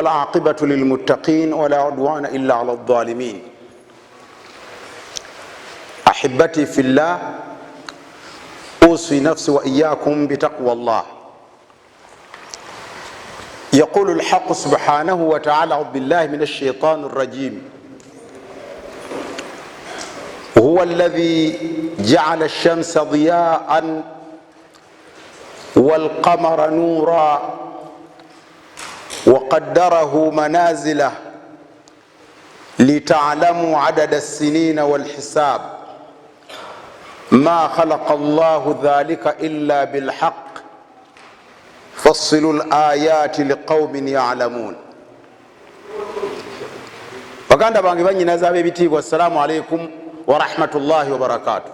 والعاقبة للمتقين ولا عدوان إلا على الظالمين. أحبتي في الله، أوصي نفسي وإياكم بتقوى الله. يقول الحق سبحانه وتعالى: أعوذ بالله من الشيطان الرجيم. هو الذي جعل الشمس ضياء والقمر نورا وقدره منازله لتعلموا عدد السنين والحساب ما خلق الله ذلك إلا بالحق فصلوا الآيات لقوم يعلمون. baganda bange banyinaza ab'ebitiibwa, assalamu alaikum warahmatullahi wabarakatuh.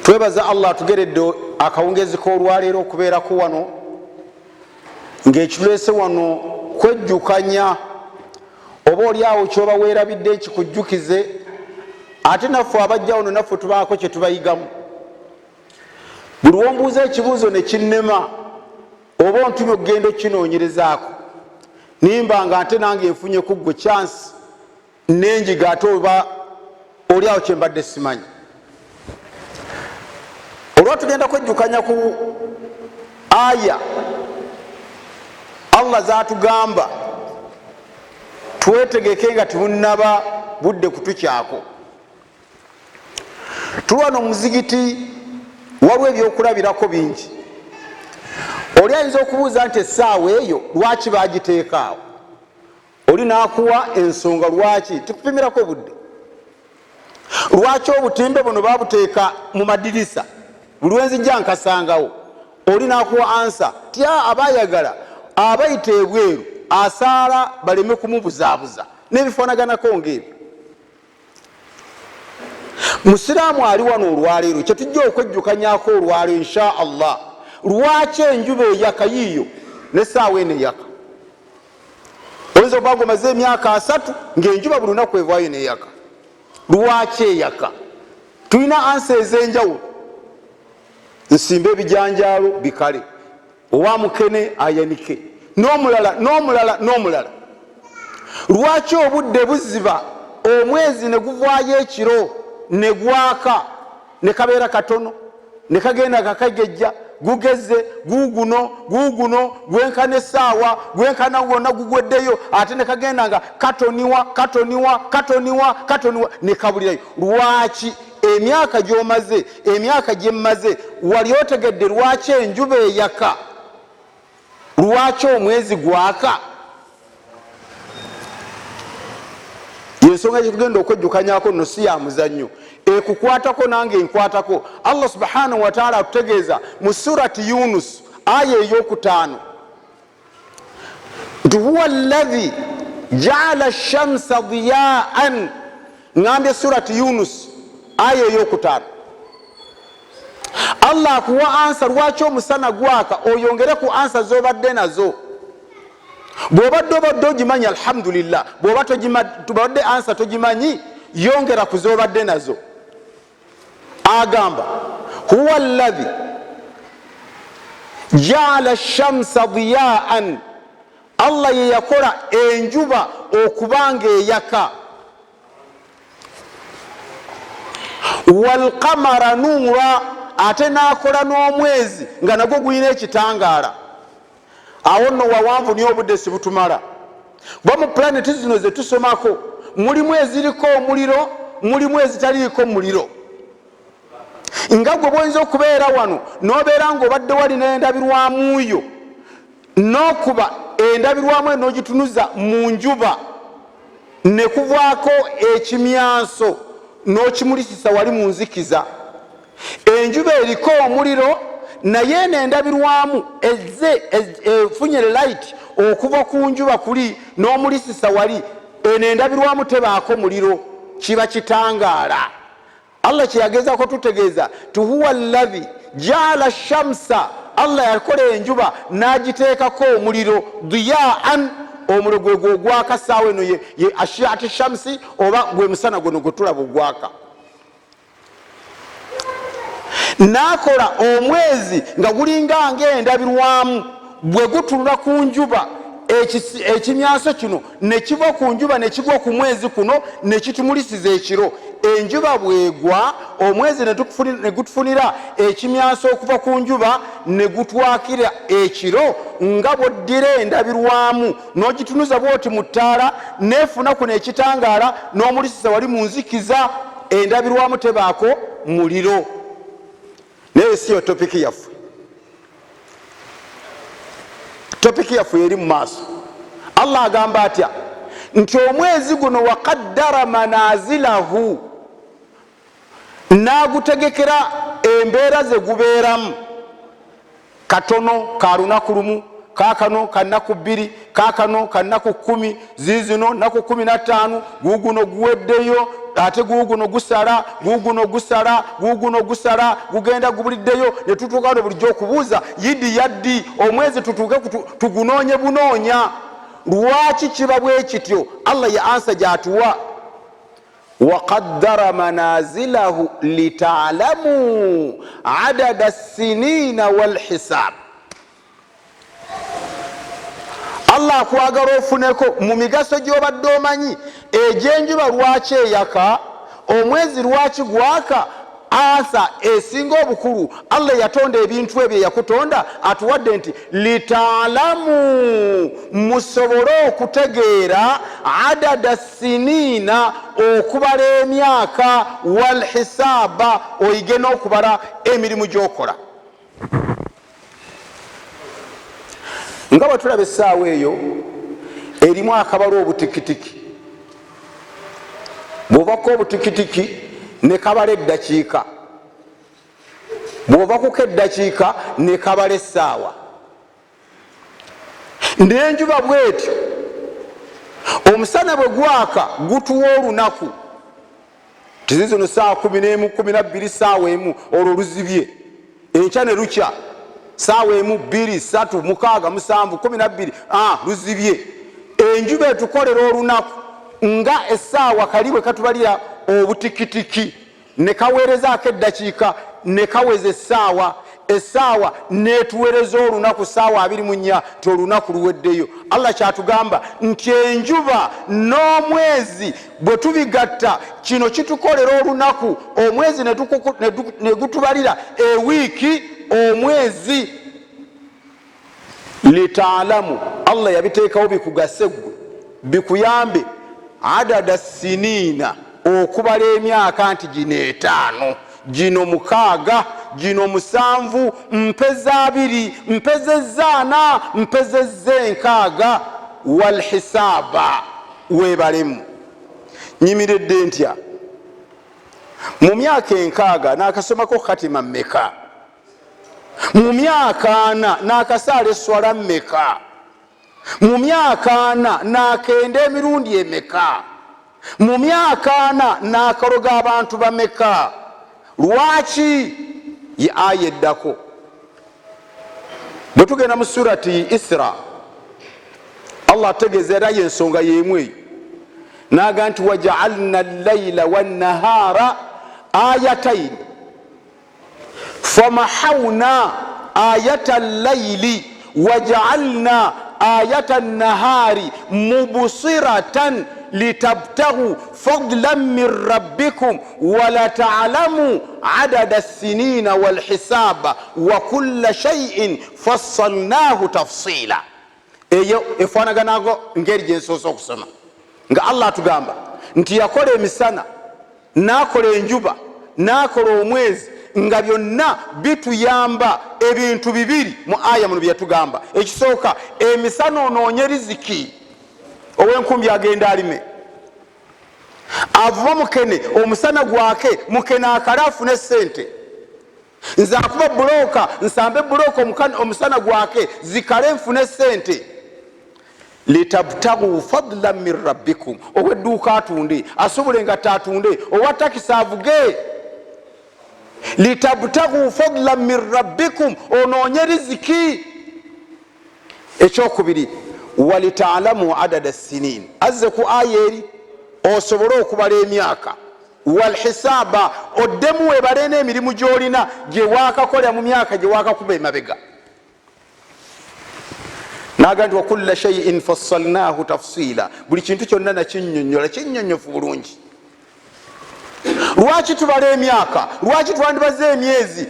Twebaza Allah tugeredde akawungezi k'olwaleero okubeerako wano, ng'ekitulese wano kwejjukanya oba oliawo kyoba weerabidde ekikujjukize, ate naffe abajja wano naffe tubaako kye tubayigamu. Buli wombuuza ekibuuzo ne kinnema oba ontumye okugenda okukinoonyerezaako, nimbanga ate nange nfunye ku ggwe chansi nenjiga, ate oba oliawo kye mbadde simanyi. Olwa tugenda kwejjukanya ku aya Allah zaatugamba twetegeke nga temunnaba budde kutukyako. Tulwana omuzigiti waliwo ebyokulabirako bingi. Oli ayinza okubuuza nti essaawa eyo lwaki bagiteekaawo? Oli naakuwa ensonga lwaki tikupimirako budde. Lwaki obutimbe buno babuteeka mu madirisa buli wenzijja nkasangawo? Oli naakuwa ansa tya abayagala abayita ebweru asaala baleme kumubuzaabuza n'ebifaanaganako ng'ebyo. Musiraamu ali wano olwaleero, kyetujja okwejjukanyako olwaleero insha Allah, lwaki enjuba eyaka yiiyo n'essaawa eno eyaka? Oyinza okuba ng'omaze emyaka 3 ng'enjuba buli lunaku evaayo n'eyaka. Lwaki eyaka? Tulina ansa ez'enjawulo. Nsimba ebijanjaalo bikale, owa mukene ayanike, n'omulala. Lwaki obudde buziba, omwezi ne guvaayo ekiro ne gwaka ne kabeera katono ne kagenda kakagejja, gugeze guguno gwenkana essaawa, gwenkana gwonna gugweddeyo, ate ne kagenda nga katoniwa ne kabulirayo. Lwaki? Emyaka gy'omaze, emyaka gye mmaze, wali otegedde lwaki enjuba eyaka? Lwaki omwezi gwaka? Yensonga gyetugenda okwejjukanyako nno si ya muzannyo, ekukwatako nange enkwatako. Allah subhanahu wa ta'ala atutegeeza mu surati Yunus aya ey'okutaano nti huwa alladhi ja'ala ash-shamsa diya'an. Ngambye surati Yunus aya ey'okutaano. Allah akuwa ansa lwaki omusana gwaka, oyongere ku ansa z'obadde nazo. Bw'obadde ogimanyi alhamdulillah, bw'oba tubadde ansa togimanyi, yongera ku z'obadde nazo. Agamba huwa alladhi ja'ala ash-shamsa diya'an. Allah ye yakola enjuba okubanga eyaka, wal qamara nuura, ate n'akola n'omwezi nga nagwo gulina ekitangaala. Awo nno wawanvu niyo obudde sibutumala. Bwa mu planeti zino ze tusomako mulimu eziriko omuliro, mulimu ezitaliiko muliro. Nga gwe bw'oyinza okubeera wano n'obeera ng'obadde walina endabirwamu yo, n'okuba endabirwamu n'ogitunuza mu njuba ne kuvaako ekimyanso n'okimulisisa wali mu nzikiza. Enjuba eriko omuliro naye n'endabirwamu efunye light okuva ku njuba kuli n'omulisisa wali, eno endabirwamu tebaako muliro, kiba kitangaala. Allah kyeyagezaako tutegeeza ti huwa alladhi ja'ala ash-shamsa. Allah yakola enjuba n'agiteekako omuliro, diya'an, omuliro gwe gwaka ssaawa eno ye ashyati shamsi, oba gwe musana guno gwe tulaba ogwaka. N'akola omwezi nga gulinga ng'endabirwamu bwe gutunula ku njuba ekimyanso kino ne kiva ku njuba ne kigwa ku mwezi kuno ne kitumulisiza ekiro, enjuba bwegwa omwezi ne gutufunira ekimyanso okuva ku njuba ne gutwakira ekiro, nga bwoddira endabirwamu n'ogitunuza bwoti mu ttaala neefuna kuno ekitangaala n'omulisisa wali mu nzikiza, endabirwamu tebaako muliro. naye siyo topiki yaffe. topiki yaffe eri mu maaso. Allah agamba atya nti omwezi guno waqaddara manazilahu, nagutegekera embeera ze gubeeramu, katono ka lunaku lumu, kakano ka nnaku 2, kakano ka nnaku 10, zizino nnaku 15, guguno guweddeyo, ate guguno gusala, guguno gusala, guguno gusala, gugenda gubuliddeyo, ne tutuuka wano bulijjo okubuuza yiddi yaddi, omwezi tutuuke tugunoonye bunoonya. Lwaki kiba bwe kityo? Allah ya ansa gyatuwa waqaddara manazilahu lita'lamu adada as-sinina wal hisab. Allah akwagala ofuneko mu migaso gy'obadde omanyi egyenjuba lwaki eyaka, omwezi lwaki gwaka. Ansa esinga obukulu, Allah yatonda ebintu ebyo yakutonda atuwadde nti litalamu, musobole okutegeera adada sinina, okubala emyaka, wal hisaba, oyige n'okubala emirimu gy'okola. nga bwe tulaba essaawa eyo erimu akabala obutikitiki, bw'obako obutikitiki ne kabala eddakiika, bw'ovakuko eddakiika ne kabala essaawa. N'enjuba bwetyo, omusana bwe gwaka gutuwa olunaku, tizizino saa 11, 12, saawa emu, olwo luzibye, enkya ne lukya saawa emu, 2, 3, 6, 7, 12, luzibye. Enjuba etukolera olunaku nga essaawa kali bwe katubalira obutikitiki, ne kaweerezaako eddakiika ne kaweza essaawa, essaawa netuweereza olunaku saawa 24, ti olunaku luweddeyo. Allah kyatugamba nti enjuba n'omwezi bwe tubigatta, kino kitukolera olunaku, omwezi ne gutubalira ewiiki, omwezi. Litalamu, Allah yabiteekawo bikugase ggwe, bikuyambe adada sinina, okubala emyaka nti gino 5, gino 6, gino 7, mpeza 2, mpeza 4, mpeza 6, wal hisaba, webalemu. Nyimiridde ntya mu myaka 6 nakasomako khatima mmeka, mu myaka 4 nakasaala esswala mmeka, mu myaka 4 nakenda emirundi emeka, mu myaka 4 nakaloga abantu bameka. Lwaki? Ye aya eddako bwe tugenda mu surati Isra, Allah ategeeza era y'ensonga y'emu eyo, naga nti waja'alna al-layla wan-nahara ayatayn famahawna ayata al-layli waja'alna ayata an-nahari mubsiratan litabtaghu fadlan min rabbikum wala ta'lamu adada as-sinina wal hisaba wa kulla shay'in fassalnahu tafsila. Eyo efanaganago ngeri gyensoso okusoma nga Allah atugamba nti yakola emisana, nakola enjuba, nakola omwezi, nga byonna bituyamba ebintu 2 mu aya muno byatugamba. Ekisooka, emisana onoonye riziki, ow'enkumbi agenda alime, avuba mukene, omusana gwake mukene akale afune sente. Nze akuba buloka, nsambe buloka omusana gwake zikale nfune sente. Litabtaghu fadlan min rabbikum, ow'edduuka atunde asobole nga tatunde, owa takisi avuge. Litabtaghu fadlan min rabbikum, onoonye riziki. Ekyokubiri, walita'lamu adada as-sinin, azze ku aya eri osobole okubala emyaka, wal hisaba, oddemu webale n'emirimu gy'olina gye waakakolera mu myaka gye waakakuba emabega. nagandi wa kulla shay'in fassalnahu tafsila, buli kintu kyonna nakinyonnyola kinnyonnyofu bulungi. Lwaki tubala emyaka? Lwaki twandibaze emyezi?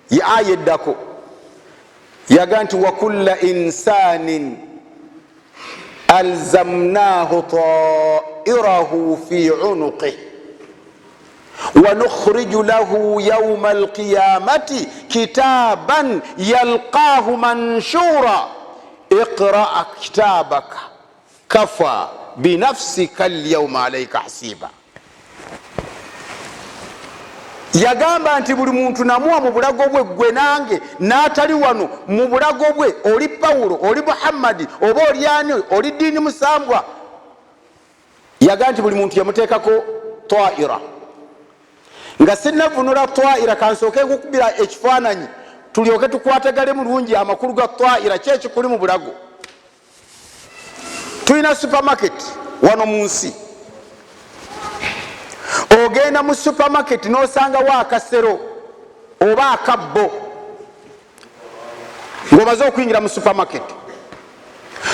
ya aya eddako yaga nti wa kulla insanin alzamnahu ta'irahu fi unuqih wa nukhriju lahu yawma alqiyamati kitaban yalqahu manshura iqra kitabaka kafa binafsika alyawma alayka hasiba. Yagamba nti buli muntu namuwa mu bulago bwe, gwe nange n'atali wano mu bulago bwe, oli Pawulo, oli Muhammadi, oba oli ani, oli Dini Musambwa. Yagamba nti buli muntu yamuteekako twaira. Nga sinnavunula twaira kansooke nkukubira ekifaananyi tulyoke tukwatagale mulungi amakulu ga twaira kyekikuli mu bulago. Tulina supermarket wano mu nsi. Ogenda mu supermarket n'osangawo akasero oba akabbo ng'omaze okuyingira mu supermarket,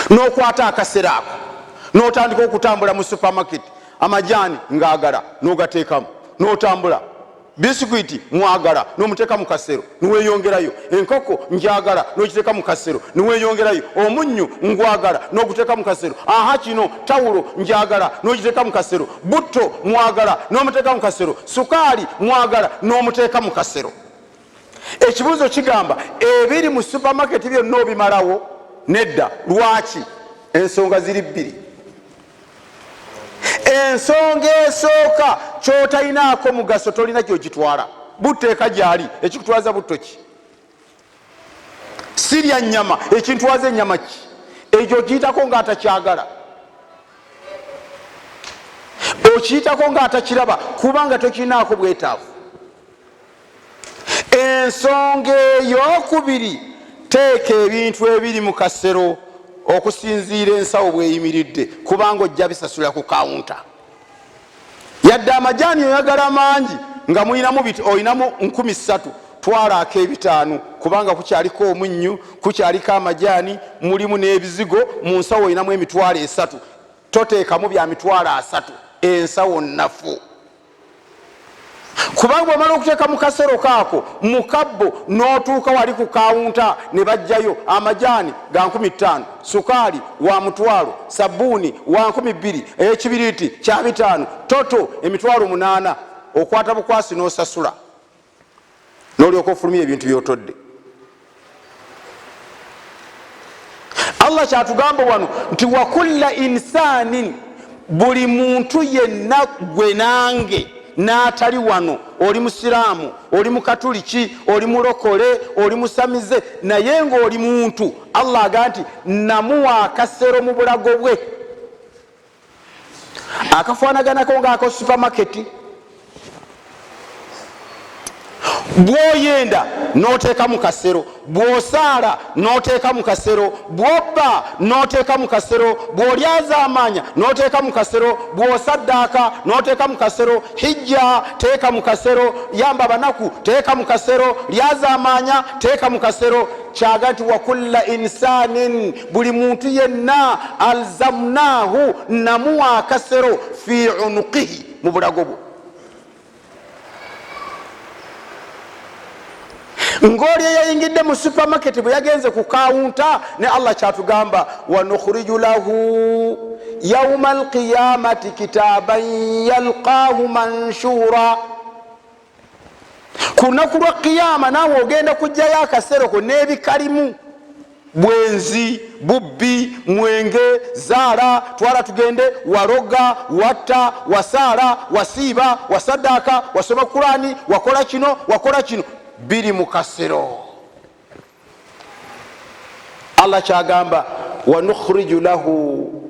n'okwata akasero ako n'otandika okutambula mu supermarket. Amajaani ng'agala n'ogateekamu, n'otambula. Bisikuiti mwagala n'omuteeka mu kasero niweeyongerayo. Enkoko njagala n'okiteeka mu kasero niweeyongerayo. Omunnyu ngwagala n'oguteeka mu kasero. Aha kino tawulo njagala n'okiteeka mu kasero. Butto mwagala n'omuteeka mu kasero. Sukaali mwagala n'omuteeka mu kasero. Ekibuuzo kigamba ebiri mu supermarket byonna obimalawo? Nedda. Lwaki? Ensonga ziri bbiri. Ensonga esooka kyotalinaako mugaso tolina gyogitwala. Butteeka gyali, ekikutwaza butto ki? Sirya nnyama, ekintwaza ennyama ki? Ekyo okiyitako ng'atakyagala, okiyitako ng'atakiraba kubanga tokirinaako bwetaavu. Ensonga ey'okubiri, teeka ebintu ebiri mu kasero okusinziira ensawo bweyimiridde kubanga ojja bisasula ku kawunta. Yadde amajaani oyagala mangi nga mulinamu olinamu 3,000, twala ak'ebitaano kubanga kukyaliko omunnyu, kukyaliko amajaani, mulimu n'ebizigo. Mu nsawo olinamu emitwalo 3, toteekamu bya mitwalo 3. Ensawo nnafu kubanga omala okuteeka mu kasero kaako mu kabbo n'otuuka wali ku kawunta ne bajjayo amajaani ga 5,000, sukaali wa 1,000, sabbuuni wa 2,000, ekibiriiti kya 5, toto emitwalo 8. Okwata bukwasi n'osasula n'olyoka ofulumya ebintu by'otodde. Allah kyatugamba wano nti wa kulla insanin, buli muntu yenna gwe nange n'atali wano, oli musiraamu, oli mukatuliki, oli mulokole, oli musamize, naye ng'oli muntu. Allah aga nti namuwa akasero mu bulago bwe akafaanaganako ng'ako supermarket. Bw'oyenda n'oteeka mu kasero, bw'osaala n'oteeka mu kasero, bw'obba n'oteeka mu kasero, bw'olyaza amaanya n'oteeka mu kasero, bw'osaddaaka n'oteeka mu kasero, hijja teeka mu kasero, yamba abanaku teeka mu kasero, lyaza amaanya teeka mu kasero. Kyaga nti wa kulla insanin, buli muntu yenna alzamnahu, namuwa akasero fi unuqihi, mu bulago bwe. Ng'oli eyayingidde mu supermarket bwe yagenze ku kawunta, ne Allah kyatugamba wa nukhriju lahu yawma alqiyamati kitaban yalqahu manshura. Ku lunaku lwa qiyama naawe ogenda kujjayo akasero ko n'ebikalimu: bwenzi, bubbi, mwenge, zaala, twala tugende, waroga, watta, wasaala, wasiiba, wasaddaaka, wasoma Kurani, wakola kino, wakola kino, biri mu kasero. Allah kyagamba wa nukhriju lahu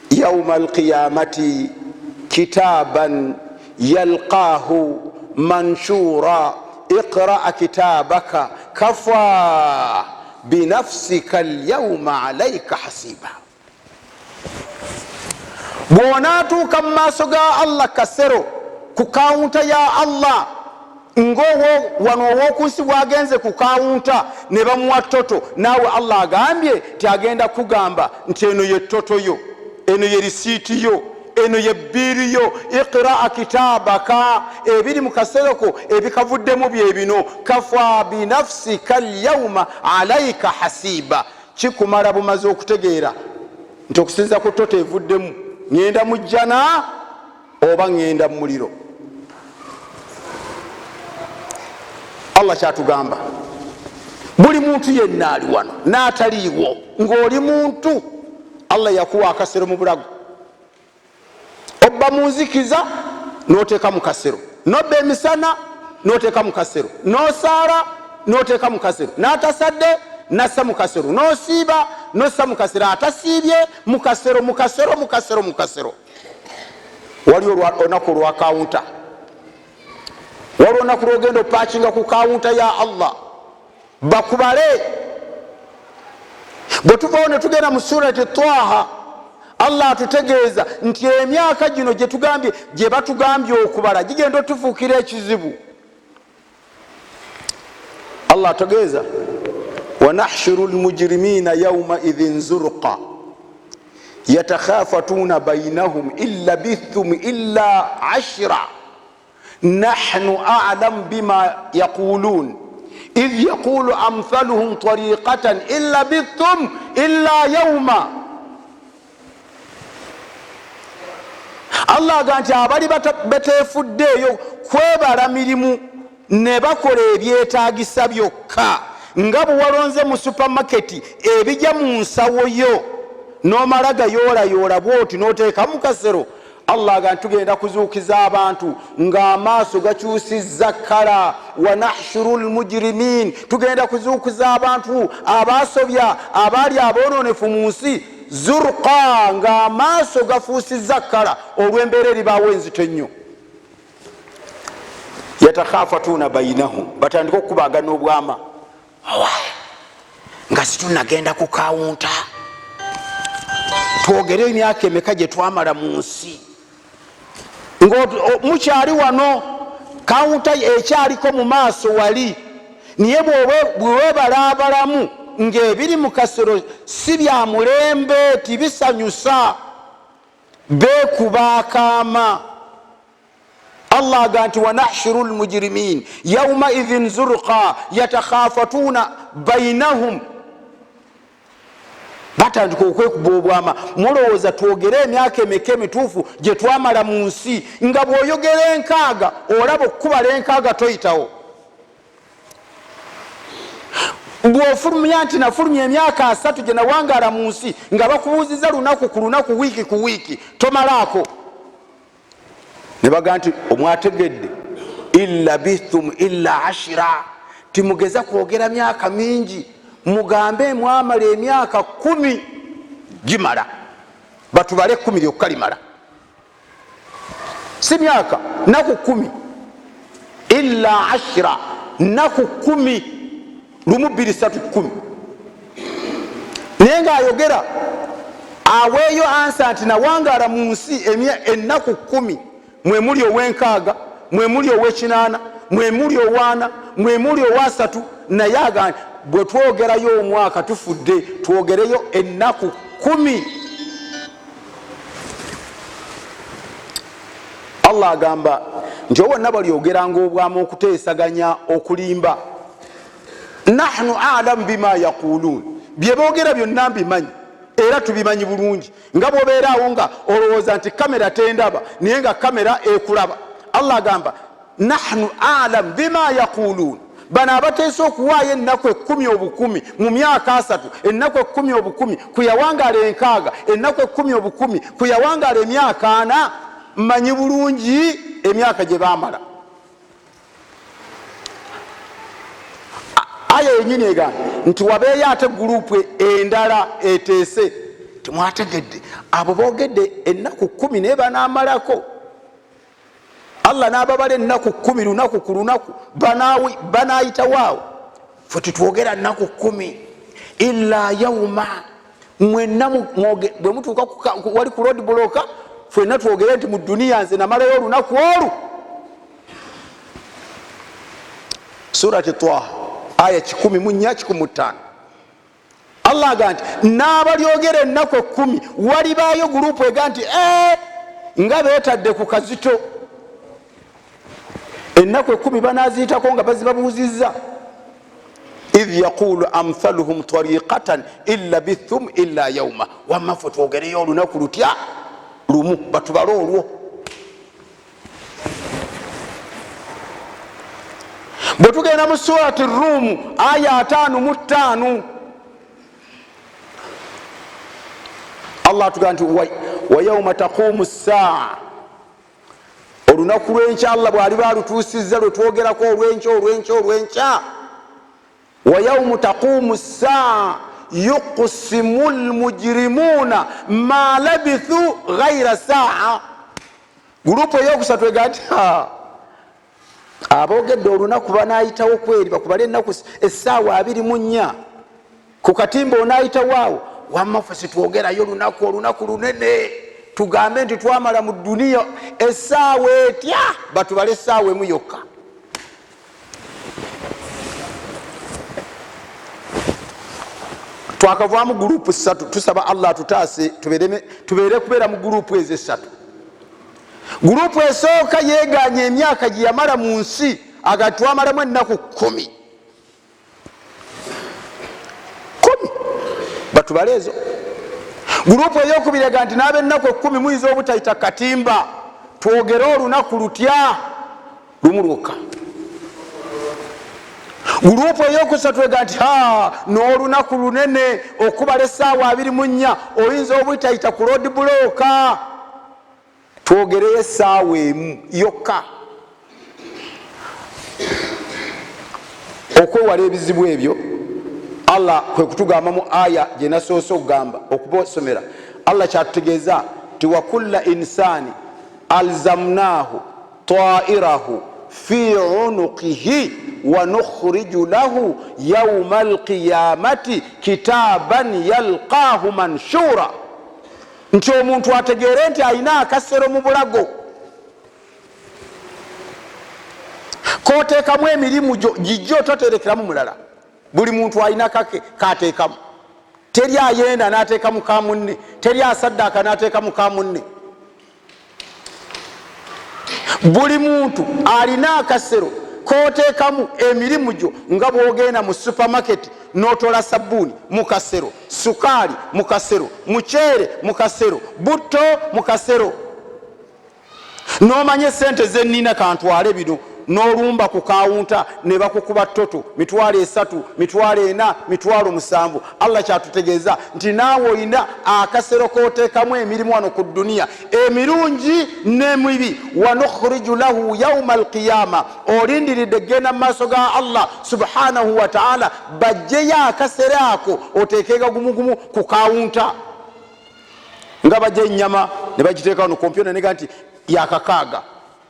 yawma alqiyamati kitaban yalqahu manshura iqra kitabaka kafa binafsika alyawma alayka hasiba. Bw'onaatuuka mu maaso ga Allah kasero ku kawunta ya Allah, ngowo wano owokusi bwagenze ku kawunta ne bamuwa toto, naawe Allah agambye tiagenda kugamba nti eno ye toto yo, eno ye risiiti yo, eno ye bbiiri yo. Iqraa kitabaka, ebiri mu kasereko ebikavuddemu bye bino. Kafa binafsika alyawma alaika hasiba, kikumala bumaze okutegeera nti okusinza ku toto evuddemu, ngenda mu jjana oba ngenda mu muliro. Allah kyatugamba, buli muntu yenna ali wano n'ataliiwo ng'oli muntu, Allah yakuwa akasero mu bulago. Obba munzikiza n'oteeka mu kasero, nobba emisana n'oteeka mu kasero, n'osaara n'oteeka mu kasero, n'atasadde n'assa mu kasero, n'osiiba n'ossa mu kasero, atasiibye mu kasero, mu kasero, mu kasero, mu kasero. Waliwo olunaku olwa kawunta, waliwo olunaku lwogenda opaakinga ku kawunta ya Allah bakubale. Bwe tuvaawo ne tugenda mu surati Twaha, Allah atutegeeza nti emyaka gino gye batugambye okubala gigenda otufuukira ekizibu. Allah ategeeza, wanahshuru lmujrimina yauma idhin zurqa yatakhafatuna bainahum illa bithum illa 10 nahnu a'lam bima yaqulun idh yaqulu amthaluhum tariqatan illa bithum illa yawma. Allah aganti abali bateefuddeeyo kwebala mirimu ne bakola ebyetaagisa byokka, nga bwe walonze mu supamaketi ebijja mu nsawo yo n'omala gayoolayoola bwoti n'oteeka mu kasero. Allah aganti tugenda kuzuukiza abantu ng'amaaso gakyusizza kkala. Wa nahshuru lmujrimin, tugenda kuzuukiza abantu abaasobya, abaali aboononefu mu nsi, zurqa, ng'amaaso gafuusizza kkala olw'embeera eribaawo enzito ennyo. Yatakhafatuna bainahum, batandika okukubagana obwama, nga situnagenda ku kawunta, twogere emyaka emeka gye twamala mu nsi, mukyali wano kawunta ekyaliko mu maaso wali, naye bwewebalabalamu ng'ebiri mu kasero si bya mulembe, tibisanyusa, beekuba akaama. Allah aganti wanahshuru lmujrimin yauma idhin zurqa yatakhafatuna bainahum, batandika okwekuba obwama. Mulowooza twogere emyaka emeka emituufu gye twamala mu nsi, nga bw'oyogera enkaaga olaba okukubala enkaaga toyitawo. Bw'ofulumya nti nafulumya emyaka 3 gye nawangaala mu nsi, nga bakubuuziza lunaku ku lunaku, wiiki ku wiiki, tomalaako. Ne baga nti omwategedde illa bithum illa 10, timugeza kwogera myaka mingi, mugambe mwamala emyaka 10 gimala, batubale 10 lyokka limala, si myaka, naku 10, illa 10, naku 10, lumu 2 3 10. Naye ng'ayogera aweeyo ansa nti nawangaala mu nsi ennaku 10, mwe muli ow'enkaaga, mwe muli ow'ekinaana, mwe muli owaana, mwe muli owa 3, naye agamba bwe twogerayo omwaka tufudde, twogereyo ennaku 10. Allah agamba nti wonna balyogeranga obwama, okuteesaganya, okulimba. Nahnu a'lamu bima yaqulun, bye boogera byonna mbimanyi era tubimanyi bulungi. Nga bw'obeeraawo nga olowooza nti kamera tendaba naye nga kamera ekulaba. Allah agamba nahnu a'lamu bima yaqulun, bano abateesa okuwaayo ennaku 10 obukumi mu myaka 3, ennaku 10 obukumi ku yawangaala enkaaga, ennaku 10 obukumi ku yawangaala emyaka 4, mmanyi bulungi emyaka gye baamala. Aya yenyini egamba nti wabeeyo ate gurupu endala eteese, temwategedde abo boogedde ennaku 10 naye banaamalako. Allah n'ababala ennaku 10 lunaku ku lunaku, banaayitawaawo. Ffe tetwogera nnaku 10 illa yauma, mwenna bwe mutuuka wali ku road block, ffenna twogere nti mu duniya nze namalayo olunaku olwo. surati Taha aya 10:15 Allah agamba nti n'abalyogera ennaku 10 walibaayo gurupu ega nti nga beetadde ku kazito ennaku 10 banaziyitako nga bazibabuuzizza idh yaqulu amthaluhum tariqatan illa bithum illa yawma wamma ffe twogereyo olunaku lutya lumu batubale olwo bwe tugenda mu surati Rum aya 5:5 Allah atugamba nti wa yawma taqumu saa olunaku lw'enkya Allah bw'ali balutuusizza lwe twogerako olw'enkya wa yawma taqumu saa yuqsimu almujrimuna ma labithu ghayra saa gurupu eyokusatu ega nti aboogedde olunaku banayitawo kweri bakubale ennaku essaawa 24 ku katimba onayitawaawo wamma ffe sitwogerayo olunaku lunene tugambe nti twamala mu duniya essaawa etya batubale essaawa emu yokka twakavaamu gurupu 3 tusaba Allah tutaase tubeere kubeera mu gurupu ezo 3 gurupu esooka yeeganye emyaka gye yamala mu nsi agatwamalamu ennaku 10 batubale ezo gurupu eyokubiri ega nti n'ab'ennaku 10 muyinza obutayita katimba twogere olunaku lutya lumu lwokka gurupu eyokusatu ega nti n'olunaku lunene okubala essaawa 24 oyinza obutayita ku road bloka twogereyo essaawa emu yokka okwewala ebizibu ebyo Allah kwe kutugamba mu aya gye nasoose okugamba okubosomera Allah kyatutegeeza ti wa kulla insani alzamnahu ta'irahu fi unuqihi wa nukhriju lahu yawma alqiyamati kitaban yalqahu manshura nti omuntu ategeere nti alina akasero mu bulago kooteekamu emirimu gijjo toterekeramu mulala buli muntu alina kake kateekamu teri ayenda n'ateekamu ka munne teri asaddaaka n'ateekamu ka munne buli muntu alina akasero kooteekamu emirimu gyo nga bw'ogenda mu supermarket n'otola sabbuuni mu kasero sukaali mu kasero muceere mu kasero butto mu kasero n'omanye sente zennina kantwale bino n'olumba ku kawunta ne bakukuba toto 3 4 7 Allah kyatutegeeza nti naawe olina akasero kooteekamu emirimu wano ku duniya emirungi n'emibi wa nukhriju lahu yawma alqiyama olindiridde genda mu maaso ga Allah subhanahu wa ta'ala bajjeyo akasero ako oteekega gumugumu ku kawunta nga bajja ennyama ne bagiteeka wano kompyuta nega nti yakakaaga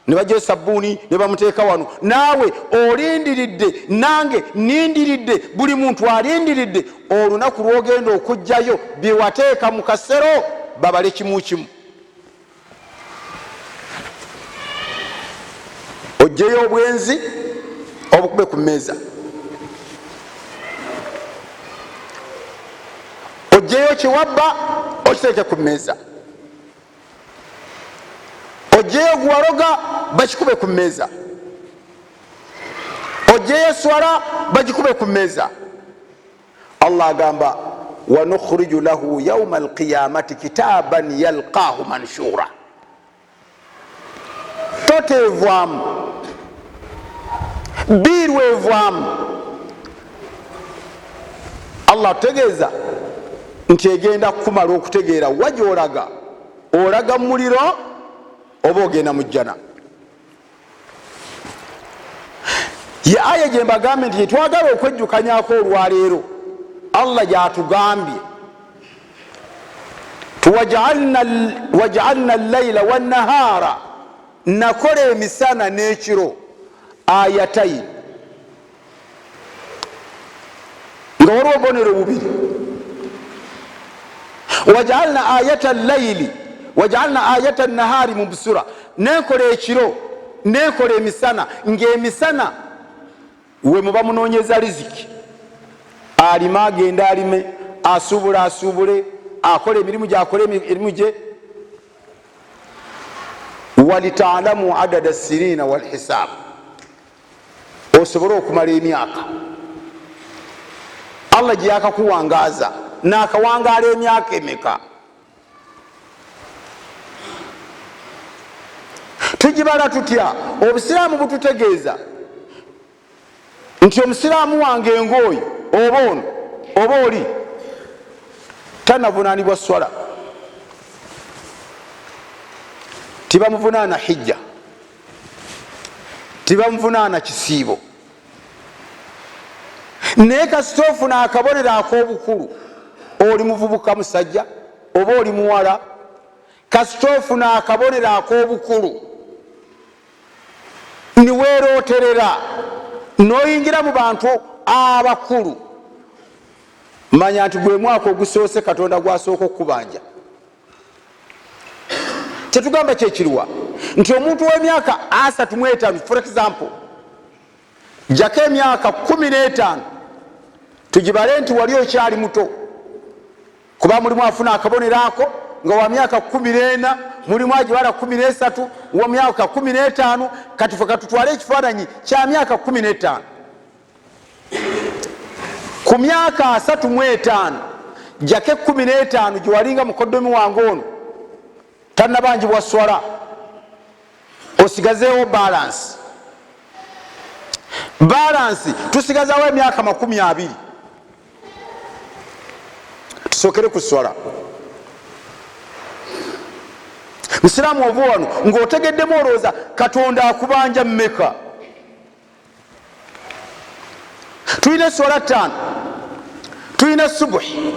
ne bajja sabbuuni ne bamuteeka wano naawe olindiridde nange nindiridde buli muntu alindiridde olunaku lw'ogenda okujjayo bye wateeka mu kasero babale kimu kimu ojjeyo obwenzi obukube ku mmeeza ojjeyo kiwabba okiteeke ku mmeeza ojjeyo guwaroga bakikube ku mmeeza ojjeyo swala bagikube ku mmeeza Allah agamba wa nukhriju lahu yawma alqiyamati kitaban yalqahu manshura totevwamu birwevwamu Allah tegeeza nti egenda kumala okutegeera wajolaga olaga mu muliro oba ogenda mu jjana ye aya gye mbagambe nti twagala okwejjukanyako olwaleero Allah gyatugambye waj'alna al-layla wan-nahara nakola emisana n'ekiro ayatayn nga waliwo obubonero bubiri waj'alna ayata al-layli waj'alna ayata an-nahari mubsira nekola ekiro nekola emisana ng'emisana we muba munonyeza riziki, alima agenda alime, asubula asubule, akola emirimu gy'akola emirimu gye. Walitalamu adada sirina walhisab, osobole okumala emyaka. Allah gye yakakuwangaza n'akawangaala emyaka emeka. Tugibala tutya? Obusiraamu bututegeeza nti omusiraamu wange ng'oyo oba ono oba oli tanavunaanibwa swala, tibamuvunaana hijja, tibamuvunaana kisiibo. Naye kasita ofuna akabonero ak'obukulu, oli muvubuka musajja oba oli muwala, kasita ofuna akabonero ak'obukulu niweeroterera n'oyingira mu bantu abakulu, manya nti gwe mwaka ogusoose Katonda gwasooka okubanja. Kyetugamba kyekiriwa nti omuntu w'emyaka 35, for example, jako emyaka 15 tugibale nti wali okyali muto, kuba mulimu afuna akabonero ako nga wa myaka 14, mulimu agibala 13, wa myaka 15. Kati fe katutwale ekifaananyi kya myaka 15. Ku myaka 35 jako 15 gye walinga mukoddomi wange ono tannabangibwa swala, osigazeewo balance. Balance tusigazawo emyaka 20. Tusokere ku swala. Musiraamu ova wano ng'otegeddemu olowooza Katonda akubanja mmeka? Tulina swala 5, tulina subuhi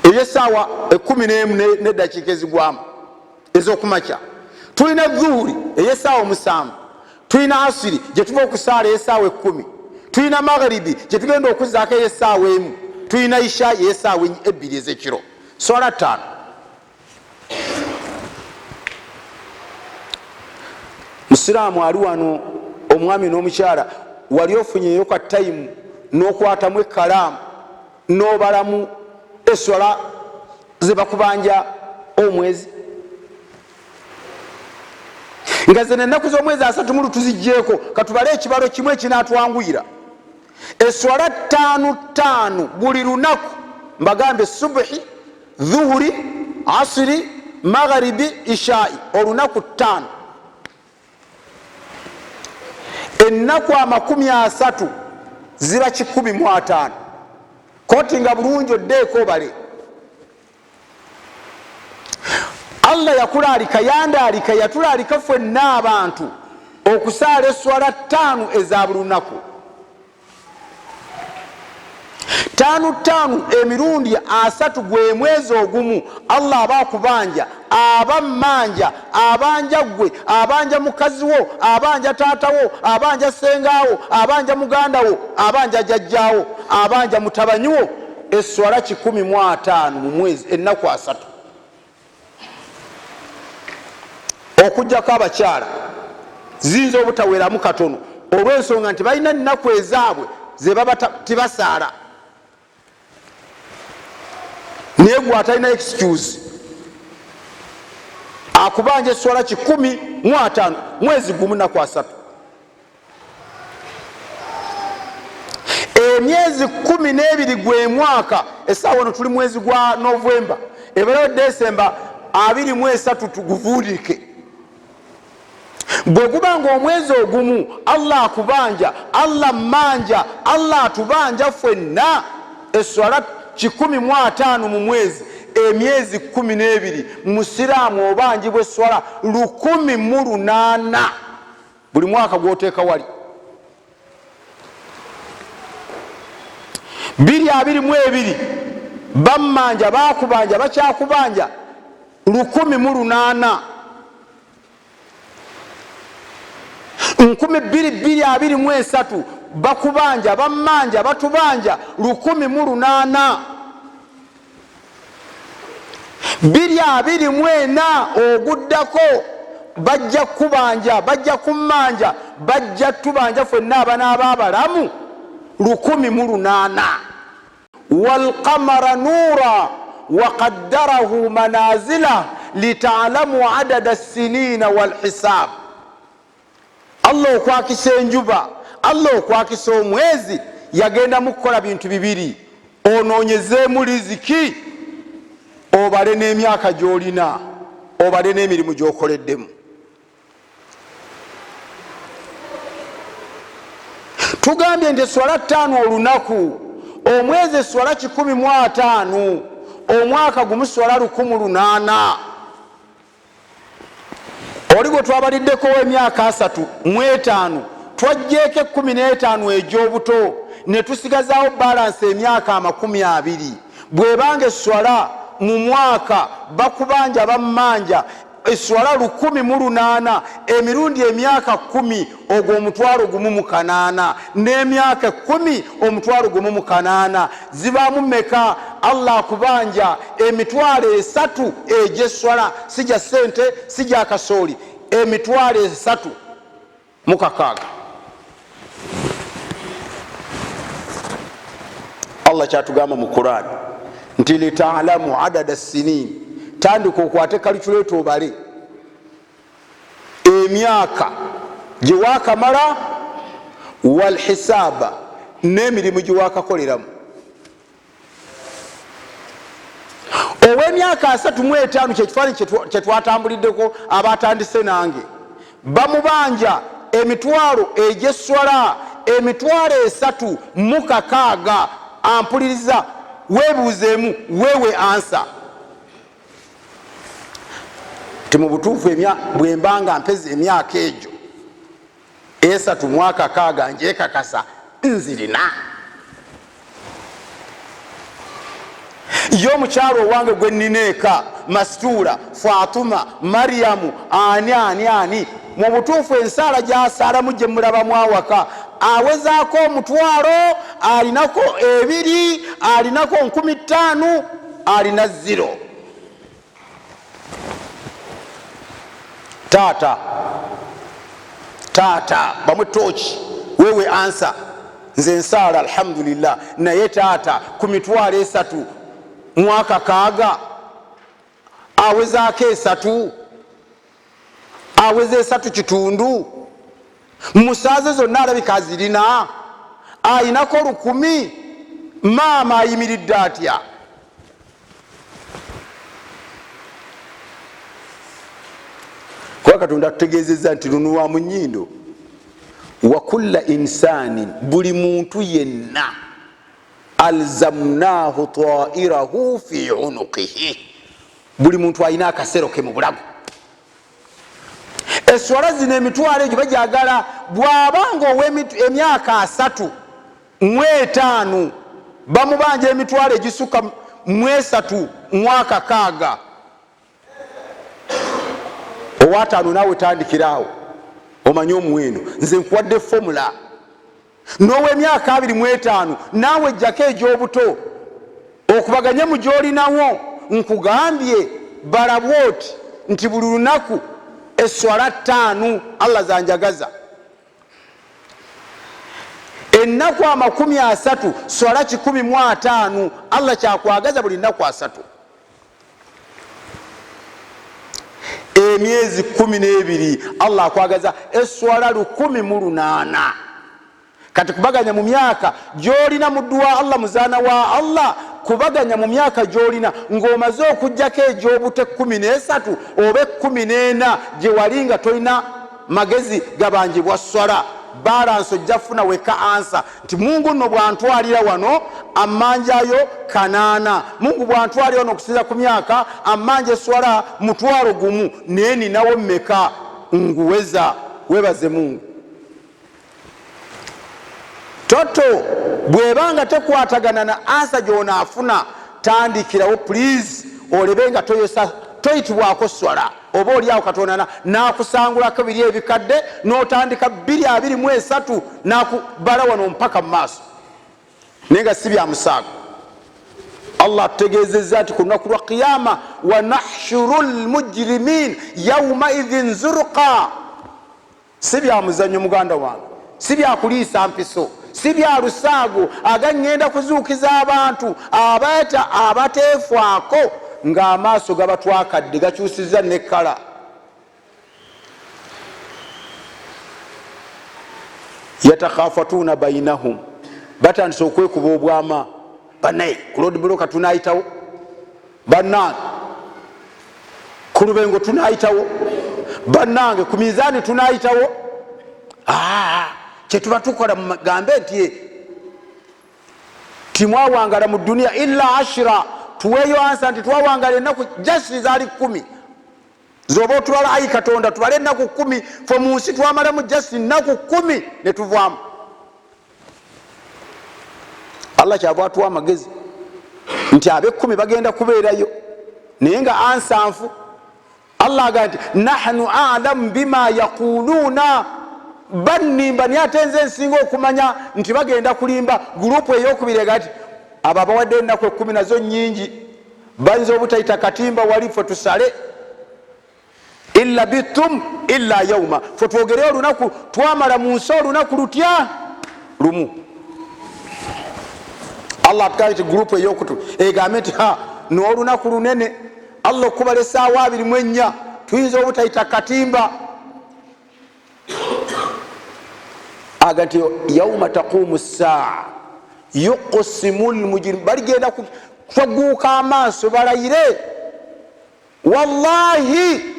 ey'essaawa 11 n'eddakiika ezigwamu ez'okumakya, tulina dhuhuri ey'essaawa 7, tulina asiri gye tuva okusaala ey'essaawa 10, tulina magharibi gye tugenda okuzzaako ey'essaawa 1, tulina isha ey'essaawa 2 ez'ekiro. Swala 5. Musiraamu ali wano, omwami n'omukyala, wali ofunyeyo ka time n'okwatamu ekkalaamu n'obalamu eswala ze bakubanja omwezi? Nga zino ennaku z'omwezi 3 tuzigjeeko, katubale ekibalo kimu ekinaatwanguyira. Eswala 5 buli lunaku, mbagambe subuhi, dhuhuri, asiri, magharibi, ishai, olunaku 5. Ennaku 30 ziba 115. Koti nga bulungi oddeeko obale. Allah yakulaalika, yandaalika, yatulaalika ffenna abantu okusaala eswala 5 eza buli lunaku. 5 emirundi 3 gwe mwezi ogumu. Allah aba akubanja, aba mmanja, abanja gwe, abanja mukazi wo, abanja taatawo, abanja sengaawo, abanja mugandawo, abanja jjajjaawo, abanja mutabanyi wo. Eswala 115 mu mwezi, ennaku 3. Okujjako abakyala ziyinza obutaweramu katono olw'ensonga nti balina ennaku ezaabwe ze baba tibasaala. Naye gwe atalina excuse akubanja eswala 115 mwezi gumu nnaku 3. Emyezi 12 gwe mwaka, essaawa ono tuli mwezi gwa Novemba, ebalewo Desemba 23 tuguvuulike. Bwe gubanga omwezi ogumu Allah akubanja, Allah mmanja, Allah atubanja ffenna eswala 115 mu mwezi, emyezi 12. Musiraamu obanjibwa eswala 108 buli mwaka gwoteeka wali. 22 bammanja, bakubanja, bakyakubanja 108. 2223 bakubanja, bammanja, batubanja 108. 24 oguddako bajja kubanja, bajja kummanja, bajja tubanja ffenna abanaaba abalamu 108. walqamara nuura waqaddarahu manazila litalamu adada sinina walhisab. Allah okwakisa enjuba, Allah okwakisa omwezi yagenda mukukola bintu bibiri: onoonyezeemu riziki, obale n'emyaka gy'olina, obale n'emirimu gy'okoleddemu. Tugambye nti eswala 5 olunaku, omwezi eswala 105, omwaka gumu swala 108. Oli gwe twabaliddeko w'emyaka 35 twajjeeko 15 egy'obuto ne tusigazaawo balansi emyaka 20. bwebanga eswala mu mwaka bakubanja bammanja eswala 108, emirundi emyaka 10 ogwo omutwalo gumu mu 8 n'emyaka 10 omutwalo gumu mu 8 zibaamu meka? Allah akubanja emitwalo 3 egy'eswala, si gya sente si gya kasooli, emitwalo 3 mu 6. Allah kyatugamba mu Quran nti litalamu adada sinin, tandika okwate calculate obale emyaka gye waakamala, walhisaba n'emirimu gye waakakoleramu. ow'emyaka 35 kyekifaananyi kye twatambuliddeko abatandise nange, bamubanja emitwalo egy'eswala emitwalo 3 mu 6. Ampuliriza, weebuuzeemu weewe ansa ti mu butuufu bwe mbanga mpeza emyaka egyo 3 mu 6 njeekakasa nzirina. yo omukyalo owange gwe nnina eka, Mastura, Fatuma, Mariyamu, ani mu butuufu ensaala gy'asaalamu gye mulabamu awaka awezaako omutwalo, alinako 2, alinako 5000, alina 0. taata bamwe tooki wewe ansa, nze nsaala alhamdulillah, naye taata ku mitwalo 3 mwaka 6 awezaako 3, aweze 3 kitundu, musaaze zonna alabika azirina, ayinako 1000. maama ayimiridde atya? kuba Katonda atutegeezezza nti lunuwa mu nnyindo, wa kulla insanin, buli muntu yenna, alzamnahu ta'irahu fi unuqihi, buli muntu alina akasero ke mu bulago. Eswala zino emitwalo egyo bajagala bw'abanga ow'emyaka 35 bamubanja emitwalo egisukka mu 3 mwaka 6. owa 5 naawe tandikiraawo omanye omuwendo. Nze nkuwadde formula, n'ow'emyaka 25 naawe ejjako egy'obuto okubaganye mu gy'olinawo. Nkugambye balabwoti nti buli lunaku eswala 5 Allah zanjagaza, ennaku 30 swala 105 Allah kyakwagaza buli nnaku 3. emyezi 12 Allah akwagaza eswala 108. kati kubaganya mu myaka gy'olina mu dduwa Allah, muzaana wa Allah, kubaganya mu myaka gy'olina ng'omaze okuggyako egy'obute 13 oba 14 gye wali nga tolina magezi gabanjibwa swala, balansi ojja funa weka ansa nti Mungu nno bwantwalira wano ammanjayo 8, Mungu bwantwalira wano okusinza ku myaka ammanja eswala 1,000, naye ninawo mmeka? Nguweza. Webaze Mungu. Toto bwebanga tekwatagana na ansa gy'onaafuna, tandikirawo please, olebenga toyitibwako swala. Oba oliawo Katonda n'akusangulako 2 ebikadde n'otandika 223 n'akubala wano mpaka mu maaso, naye nga si bya musaago. Allah atutegeezezza nti ku lunaku lwa qiyama, wa nahshuru lmujrimin yawma idhin zurqa, si bya muzannyo muganda wange, si bya kuliisa mpiso, si bya lusaago agangenda kuzuukiza abantu abateefaako ng'amaaso gabatwakadde gakyusiza nekkala. Yatakhafatuna bainahum, batandise okwekuba obwama. Banaye ku road block tunayitawo, bannange ku Lubengo tunayitawo, bannange ku Mizaani tunayitawo. Kyetuba tukola mugambe nti timwawangala mu duniya illa ashira, tuweeyo ansa nti twawangala ennaku just zaali 10 zoba otulala ayi Katonda tubale ennaku 10 fe mu nsi twamalamu just ennaku 10 ne tuvaamu. Allah kyava atuwa amagezi nti abe10 bagenda kubeerayo, naye nga ansanfu Allah agamba nti nahnu a'lamu bima yaquluna, bannimba naye ate nze nsinga okumanya nti bagenda kulimba. Gurupu ey'okubiri ega ti abo abawadde ennaku 10 nazo nnyingi, bayinza obutayita katimba wali fe tusale illa bitum illa yauma, fe twogere olunaku twamala mu nsi olunaku lutya lumu. Allah atugambye nti gurupu ey'okutu egambe nti n'olunaku lunene Allah okubala essaawa 24 tuyinza obutayita katimba. Aga nti yauma taqumu saa yuqsimu lmujrim, baligenda kwaguuka amaaso balayire wallahi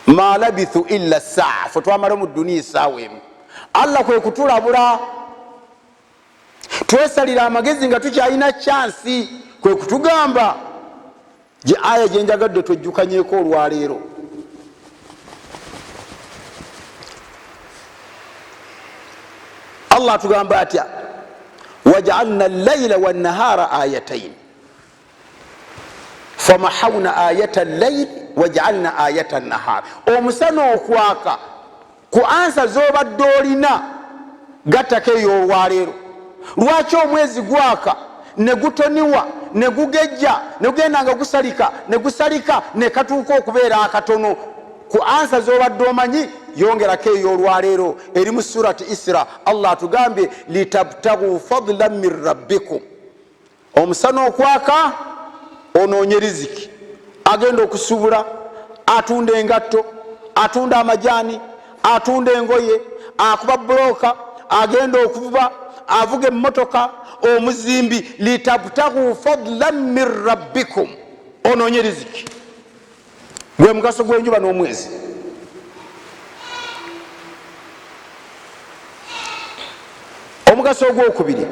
ma labithu illa saa, fe twamala mu duniya essaawa emu. Allah kwe kutulabula, twesalira amagezi nga tukyalina chansi, kwe kutugamba gye aya gyenjagadde twejjukanyeko olwaleero. Allah atugamba atya waj'alna al-layla wan-nahara ayatayn famahawna ayata al-layl waj'alna ayata an-nahar. Omusana okwaka ku ansa z'obadde olina gattako eyo olwaleero. Lwaki omwezi gwaka ne gutoniwa ne gugejja ne gugenda nga gusalika ne gusalika ne katuuka okubeera akatono ku ansa z'obadde omanyi? Yongerako eyo olwaleero eri mu surati Isra. Allah atugambye litabtagu fadlan min rabbikum, omusana okwaka onoonye riziki, agenda okusubula, atunda engatto, atunda amajaani, atunda engoye, akuba buloka, agenda okuvuba, avuga emmotoka, omuzimbi. Litabtagu fadlan min rabbikum, onoonye riziki. Gwe mugaso gw'enjuba n'omwezi. Omugaso ogwokubiri